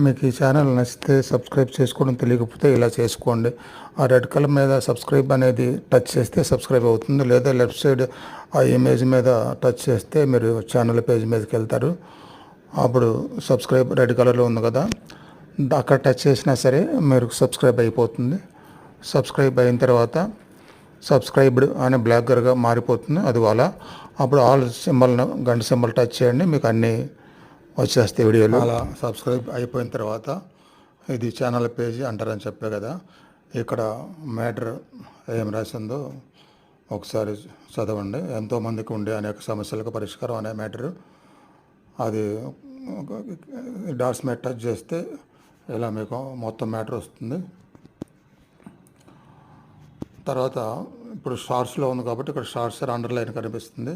మీకు ఈ ఛానల్ నచ్చితే సబ్స్క్రైబ్ చేసుకోవడం తెలియకపోతే ఇలా చేసుకోండి. ఆ రెడ్ కలర్ మీద సబ్స్క్రైబ్ అనేది టచ్ చేస్తే సబ్స్క్రైబ్ అవుతుంది. లేదా లెఫ్ట్ సైడ్ ఆ ఇమేజ్ మీద టచ్ చేస్తే మీరు ఛానల్ పేజ్ మీదకి వెళ్తారు. అప్పుడు సబ్స్క్రైబ్ రెడ్ కలర్లో ఉంది కదా, అక్కడ టచ్ చేసినా సరే మీరు సబ్స్క్రైబ్ అయిపోతుంది. సబ్స్క్రైబ్ అయిన తర్వాత సబ్స్క్రైబ్డ్ అనే బ్లాక్గా మారిపోతుంది. అది అలా అప్పుడు ఆల్ సింబల్ గంట సింబల్ టచ్ చేయండి, మీకు అన్నీ వచ్చేస్తాయి వీడియోలు. అలా సబ్స్క్రైబ్ అయిపోయిన తర్వాత ఇది ఛానల్ పేజీ అంటారని చెప్పే కదా, ఇక్కడ మ్యాటర్ ఏం రాసిందో ఒకసారి చదవండి. ఎంతోమందికి ఉండే అనేక సమస్యలకు పరిష్కారం అనే మ్యాటరు. అది డాట్స్ మీద టచ్ చేస్తే ఇలా మీకు మొత్తం మ్యాటర్ వస్తుంది. తర్వాత ఇప్పుడు షార్ట్స్లో ఉంది కాబట్టి ఇక్కడ షార్ట్స్ అండర్లైన్ కనిపిస్తుంది.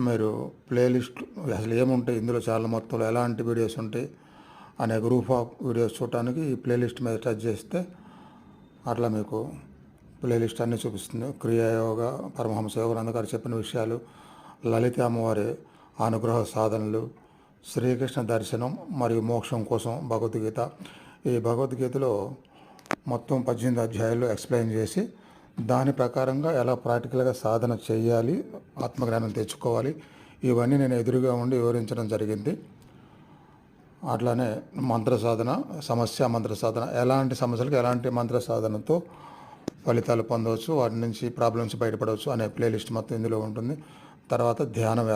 మీరు ప్లేలిస్ట్ అసలు ఏముంటాయి ఇందులో, చాలా మొత్తంలో ఎలాంటి వీడియోస్ ఉంటాయి అనే గ్రూప్ ఆఫ్ వీడియోస్ చూడటానికి ఈ ప్లేలిస్ట్ మీద టచ్ చేస్తే అట్లా మీకు ప్లేలిస్ట్ అన్నీ చూపిస్తుంది. క్రియాయోగ, పరమహంస యోగానంద గారు చెప్పిన విషయాలు, లలిత అమ్మవారి అనుగ్రహ సాధనలు, శ్రీకృష్ణ దర్శనం మరియు మోక్షం కోసం భగవద్గీత. ఈ భగవద్గీతలో మొత్తం 18 అధ్యాయాలు ఎక్స్ప్లెయిన్ చేసి దాని ప్రకారంగా ఎలా ప్రాక్టికల్గా సాధన చేయాలి, ఆత్మజ్ఞానం తెచ్చుకోవాలి, ఇవన్నీ నేను ఎదురుగా ఉండి వివరించడం జరిగింది. అట్లానే మంత్ర సాధన, మంత్ర సాధన, ఎలాంటి సమస్యలకు ఎలాంటి మంత్ర సాధనతో ఫలితాలు పొందవచ్చు, వాటి నుంచి ప్రాబ్లమ్స్ బయటపడవచ్చు అనే ప్లేలిస్ట్ మొత్తం ఇందులో ఉంటుంది. తర్వాత ధ్యానం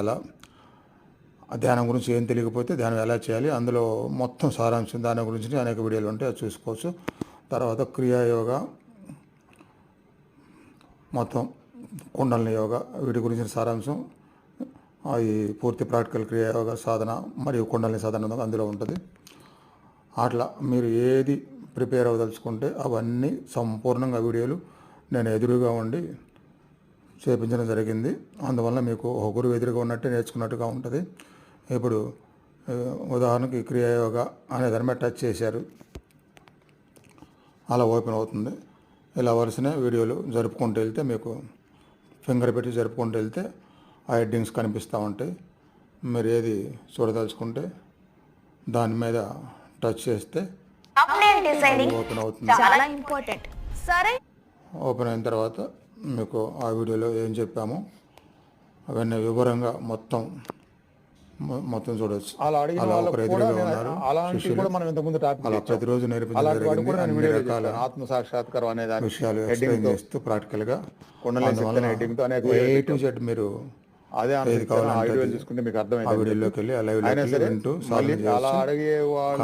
ధ్యానం గురించి ఏం తెలియకపోతే ధ్యానం ఎలా చేయాలి, అందులో మొత్తం సారాంశం దాని గురించి అనేక వీడియోలు ఉంటాయి, అది చూసుకోవచ్చు. తర్వాత క్రియాయోగ, మొత్తం కుండలిని యోగా, వీటి గురించిన సారాంశం, ఈ పూర్తి ప్రాక్టికల్ క్రియాయోగ సాధన మరియు కుండలిని సాధన అందులో ఉంటుంది. అట్లా మీరు ఏది ప్రిపేర్ అవ్వదలుచుకుంటే అవన్నీ సంపూర్ణంగా వీడియోలు నేను ఎదురుగా ఉండి చేపించడం జరిగింది. అందువల్ల మీకు ఒక గురువు ఎదురుగా ఉన్నట్టే నేర్చుకున్నట్టుగా ఉంటుంది. ఇప్పుడు ఉదాహరణకి క్రియాయోగ అనే దాని మీద టచ్ చేశారు, అలా ఓపెన్ అవుతుంది. ఇలా వరుసనే వీడియోలు జరుపుకుంటూ వెళ్తే మీకు ఫింగర్ పెట్టి జరుపుకుంటూ వెళ్తే ఆ హెడ్డింగ్స్ కనిపిస్తూ ఉంటాయి. మీరు ఏది చూడదలుచుకుంటే దాని మీద టచ్ చేస్తే ఓపెన్ అవుతుంది. ఓపెన్ అయిన తర్వాత మీకు ఆ వీడియోలో ఏం చెప్పామో అవన్నీ వివరంగా మొత్తం చూడవచ్చు. అలా ఒకరు ఎదురుగా ఉన్నారు, అలా ప్రతిరోజు నేర్పించడం అన్ని రకాల ఆత్మ సాక్షాత్కారం అనే విషయాలు ఎక్స్ప్లెయిన్ చేస్తూ ప్రాక్టికల్గా A to Z మీరు ఏది కావాలంటే ఆ వీడియోలోకి వెళ్ళి ఆ లైవ్లోకి వెళ్ళి వింటూ సాల్వ్ చేయవచ్చు.